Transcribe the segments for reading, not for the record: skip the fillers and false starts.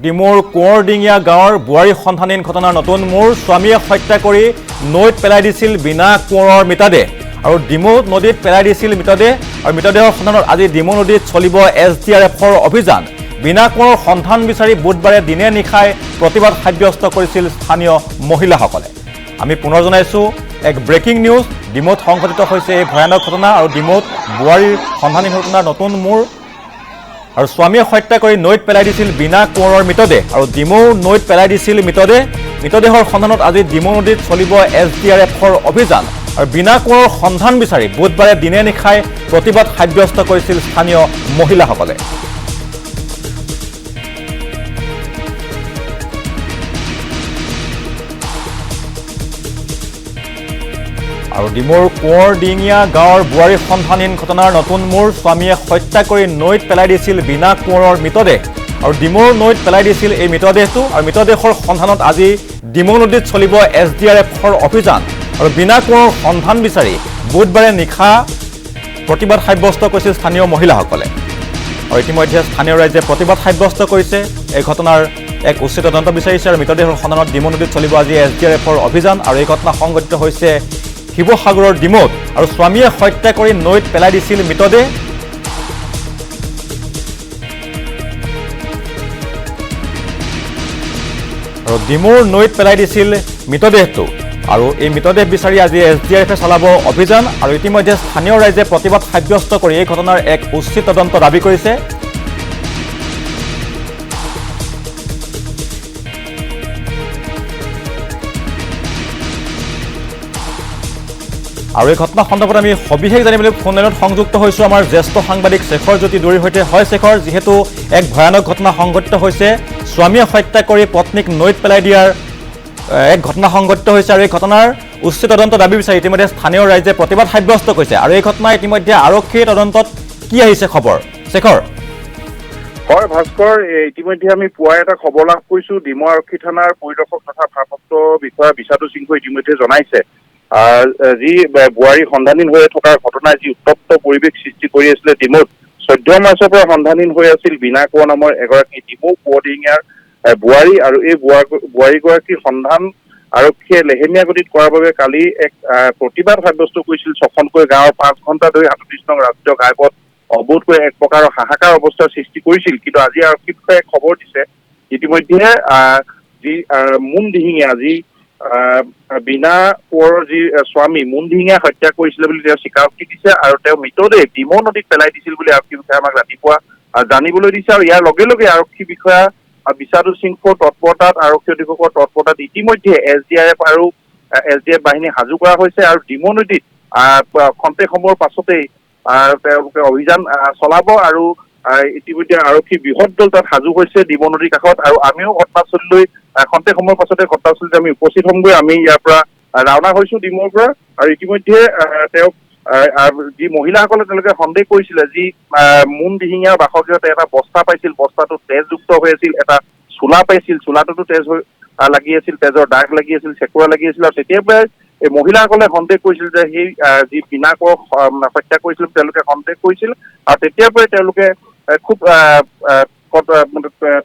ডিমৌৰ কোঁৱৰডিঙীয়া গাঁৱৰ বোৱাৰী সন্ধানহীন ঘটনাৰ নতুন মূৰ স্বামীয়ে হত্যা কৰি নৈত পেলাই দিছিল বিনা কোঁৱৰৰ মৃতদেহ আৰু ডিমৌ নদীত পেলাই দিছিল মৃতদেহ আৰু মৃতদেহৰ সন্ধানত আজি ডিমৌ নদীত চলিব SDRFৰ অভিযান বিনা কোঁৱৰৰ সন্ধান বিচাৰি বুধবাৰে দিনে নিশাই প্ৰতিবাদ সাব্যস্ত কৰিছিল স্থানীয় মহিলাসকলে আমি পুনৰ জনাইছোঁ এক ব্ৰেকিং নিউজ ডিমৌত সংঘটিত হৈছে এই ভয়ানক ঘটনা আৰু ডিমৌত বোৱাৰীৰ সন্ধানহীন ঘটনাৰ নতুন মূৰ আৰু স্বামীয়ে হত্যা কৰি নৈত পেলাই দিছিল বিনা কোঁৱৰৰ মৃতদেহ আৰু ডিমৌ নৈত পেলাই দিছিল মৃতদেহৰ সন্ধানত আজি ডিমৌ নদীত চলিব SDRFৰ অভিযান আৰু বিনা কোঁৱৰৰ সন্ধান বিচাৰি বুধবাৰে দিনে নিশাই প্ৰতিবাদ সাব্যস্ত কৰিছিল স্থানীয় মহিলাসকলে আৰু ডিমৌৰ কোঁৱৰডিঙীয়া গাঁৱৰ বোৱাৰী সন্ধানহীন ঘটনাৰ নতুন মূৰ স্বামীয়ে হত্যা কৰি নৈত পেলাই দিছিল বিনা কোঁৱৰৰ মৃতদেহ আৰু ডিমৌৰ নৈত পেলাই দিছিল এই মৃতদেহটো আৰু মৃতদেহৰ সন্ধানত আজি ডিমৌ নদীত চলিব SDRFৰ অভিযান আৰু বিনা কোঁৱৰৰ সন্ধান বিচাৰি বুধবাৰে নিশা প্ৰতিবাদ সাব্যস্ত কৰিছিল স্থানীয় মহিলাসকলে আৰু ইতিমধ্যে স্থানীয় ৰাইজে প্ৰতিবাদ সাব্যস্ত কৰিছে এই ঘটনাৰ এক উচিত তদন্ত বিচাৰিছে আৰু মৃতদেহৰ সন্ধানত ডিমৌ নদীত চলিব আজি SDRFৰ অভিযান আৰু এই ঘটনা সংঘটিত হৈছে শিৱসাগৰৰ ডিমৌত আৰু স্বামীয়ে হত্যা কৰি নৈত পেলাই দিছিল মৃতদেহ আৰু ডিমৌৰ নৈত পেলাই দিছিল মৃতদেহটো আৰু এই মৃতদেহ বিচাৰি আজি SDRFে চলাব অভিযান আৰু ইতিমধ্যে স্থানীয় ৰাইজে প্ৰতিবাদ সাব্যস্ত কৰি এই ঘটনাৰ এক উচিত তদন্ত দাবী কৰিছে আৰু এই ঘটনা সন্দৰ্ভত আমি সবিশেষ জানিবলৈ ফোন লাইনত সংযুক্ত হৈছোঁ আমাৰ জ্যেষ্ঠ সাংবাদিক শেখৰ জ্যোতি দুৰীৰ সৈতে হয় শেখৰ যিহেতু এক ভয়ানক ঘটনা সংঘটিত হৈছে স্বামীয়ে হত্যা কৰি পত্নীক নৈত পেলাই দিয়াৰ এক ঘটনা সংঘটিত হৈছে আৰু এই ঘটনাৰ উচিত তদন্ত দাবী বিচাৰি ইতিমধ্যে স্থানীয় ৰাইজে প্ৰতিবাদ সাব্যস্ত কৰিছে আৰু এই ঘটনা ইতিমধ্যে আৰক্ষীৰ তদন্তত কি আহিছে খবৰ শেখৰ হয় ভাস্কৰ ইতিমধ্যে আমি পুৱা এটা খবৰ লাভ কৰিছোঁ ডিমৌ আৰক্ষী থানাৰ পৰিদৰ্শক তথা ভাৰপ্ৰাপ্ত বিষয়া বিশাদু সিংহই ইতিমধ্যে জনাইছে যি বোৱাৰী সন্ধানহীন হৈ থকাৰ ঘটনাই যি উত্তপ্ত পৰিৱেশ সৃষ্টি কৰি আছিলে ডিমৌত 14 মাৰ্চৰ পৰা সন্ধানহীন হৈ আছিল বিনা কোঁৱৰ নামৰ এগৰাকী ডিমৌ কোঁৱৰডিঙীয়াৰ বোৱাৰী আৰু এই বোৱাৰীগৰাকীৰ সন্ধান আৰক্ষীয়ে লেহেমীয়া গতিত কৰাৰ বাবে কালি এক প্ৰতিবাদ সাব্যস্ত কৰিছিল ছখনকৈ গাঁৱৰ 5 ঘণ্টা ধৰি 38 নং ৰাষ্ট্ৰীয় ঘাইপথ অৱৰোধ কৰি এক প্ৰকাৰৰ হাহাকাৰ অৱস্থাৰ সৃষ্টি কৰিছিল কিন্তু আজি আৰক্ষী বিষয়াই খবৰ দিছে ইতিমধ্যে যি মুনদিহিঙীয়া যি বিনা কোঁৱৰৰ যি স্বামী মুনদিহিঙীয়া হত্যা কৰিছিলে বুলি তেওঁ স্বীকাৰোক্তি দিছে আৰু তেওঁ মৃতদেহ ডিমৌ নদীত পেলাই দিছিল বুলি আৰক্ষী বিষয়াই আমাক ৰাতিপুৱা জানিবলৈ দিছে আৰু ইয়াৰ লগে লগে আৰক্ষী বিষয়া বিশাদু সিংহৰ তৎপৰতাত আৰক্ষী অধীক্ষকৰ তৎপৰতাত ইতিমধ্যে SDRF আৰু SDF বাহিনী সাজু কৰা হৈছে আৰু ডিমৌ নদীত খন্তেক সময়ৰ পাছতেই তেওঁলোকে অভিযান চলাব আৰু ইতিমধ্যে আৰক্ষী বৃহৎ দল তাত সাজু হৈছে ডিমৌ নদীৰ কাষত আৰু আমিও ঘটনাস্থলীলৈ খন্তেক সময়ৰ পাছতে ঘটনাস্থলীত আমি উপস্থিত হ'মগৈ আমি ইয়াৰ পৰা ৰাওনা হৈছোঁ ডিমৌৰ পৰা আৰু ইতিমধ্যে তেওঁক যি মহিলাসকলে তেওঁলোকে সন্দেহ কৰিছিলে যি মুনদিহিঙীয়াৰ বাসগৃহতে এটা বস্তা পাইছিল বস্তাটো তেজযুক্ত হৈ আছিল এটা চোলা পাইছিল চোলাটোতো তেজ হৈ লাগি আছিল তেজৰ দাগ লাগি আছিল চেকুৰা লাগি আছিল আৰু তেতিয়াৰ পৰাই এই মহিলাসকলে সন্দেহ কৰিছিল যে সেই যি বিনা কোঁৱৰক হত্যা কৰিছিল তেওঁলোকে সন্দেহ কৰিছিল আৰু তেতিয়াৰ পৰাই তেওঁলোকে খুব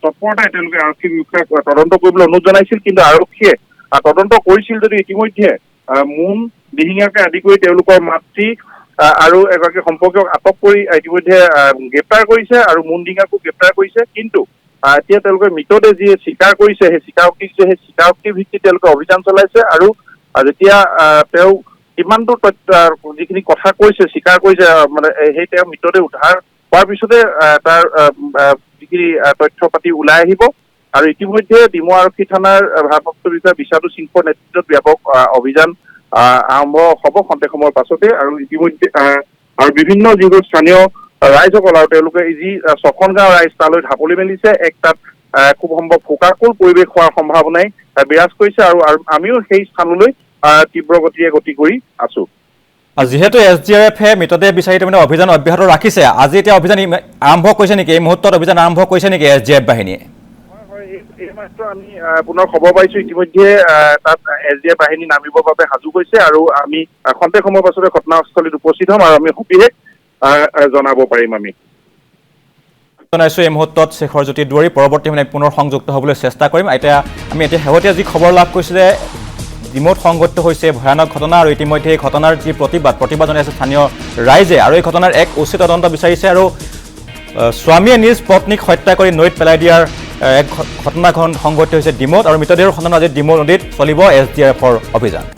তৎপৰতাই তেওঁলোকে আৰক্ষী বিষয়াক তদন্ত কৰিবলৈ অনুৰোধ জনাইছিল কিন্তু আৰক্ষীয়ে তদন্ত কৰিছিল যদিও ইতিমধ্যে মুনদিহিঙীয়াকে আদি কৰি তেওঁলোকৰ মাতৃ আৰু এগৰাকী সম্পৰ্কীয়ক আটক কৰি ইতিমধ্যে গ্ৰেপ্তাৰ কৰিছে আৰু মুনদিহিঙীয়াকো গ্ৰেপ্তাৰ কৰিছে কিন্তু এতিয়া তেওঁলোকে মৃতদেহ যি স্বীকাৰ কৰিছে সেই স্বীকাৰোক্তিৰ ভিত্তিত তেওঁলোকে অভিযান চলাইছে আৰু যেতিয়া তেওঁ কিমানটো যিখিনি কথা কৈছে স্বীকাৰ কৰিছে মানে সেই তেওঁ মৃতদেহ উদ্ধাৰ হোৱাৰ পিছতে তাৰ যিখিনি তথ্য পাতি ওলাই আহিব আৰু ইতিমধ্যে ডিমৌ আৰক্ষী থানাৰ ভাৰপ্ৰাপ্ত বিষয়া বিশাদু সিংহৰ নেতৃত্বত ব্যাপক অভিযান আৰম্ভ হ'ব খন্তেক সময়ৰ পাছতে আৰু ইতিমধ্যে আৰু বিভিন্ন যিবোৰ স্থানীয় ৰাইজসকল আৰু তেওঁলোকে যি ছখন গাঁৱৰ ৰাইজ তালৈ ঢাপলি মেলিছে এক তাত খুব সম্ভৱ শোকাকুল পৰিৱেশ হোৱাৰ সম্ভাৱনাই বিৰাজ কৰিছে আৰু আমিও সেই স্থানলৈ তীব্ৰ গতিৰে গতি কৰি আছো যিহেতু SDRFে মৃতদেহ বিচাৰি তাৰমানে অভিযান অব্যাহত ৰাখিছে আজি এতিয়া অভিযান আৰম্ভ কৰিছে নেকি এই মুহূৰ্তত অভিযান আৰম্ভ কৰিছে নেকি SDRF বাহিনীয়ে এই মাত্ৰ আমি পুনৰ খবৰ পাইছোঁ ইতিমধ্যে তাত SDF বাহিনী নামিবৰ বাবে সাজু হৈছে আৰু আমি খন্তেক সময়ৰ পাছতে ঘটনাস্থলীত উপস্থিত হ'ম আৰু আমি সবিশেষ জনাব পাৰিম আমি জনাইছোঁ এই মুহূৰ্তত শেখৰজ্যোতি দুৱাৰী পৰৱৰ্তী মানে পুনৰ সংযুক্ত হ'বলৈ চেষ্টা কৰিম আমি এতিয়া শেহতীয়া যি খবৰ লাভ কৰিছোঁ যে ডিমৌত সংঘটিত হৈছে ভয়ানক ঘটনা আৰু ইতিমধ্যে এই ঘটনাৰ যি প্ৰতিবাদ জনাইছে স্থানীয় ৰাইজে আৰু এই ঘটনাৰ এক উচিত তদন্ত বিচাৰিছে আৰু স্বামীয়ে নিজ পত্নীক হত্যা কৰি নৈত পেলাই দিয়াৰ এক ঘটনাখন সংঘটিত হৈছে ডিমৌত আৰু মৃতদেহৰ সন্ধানত আজি ডিমৌ নদীত চলিব SDRFৰ অভিযান।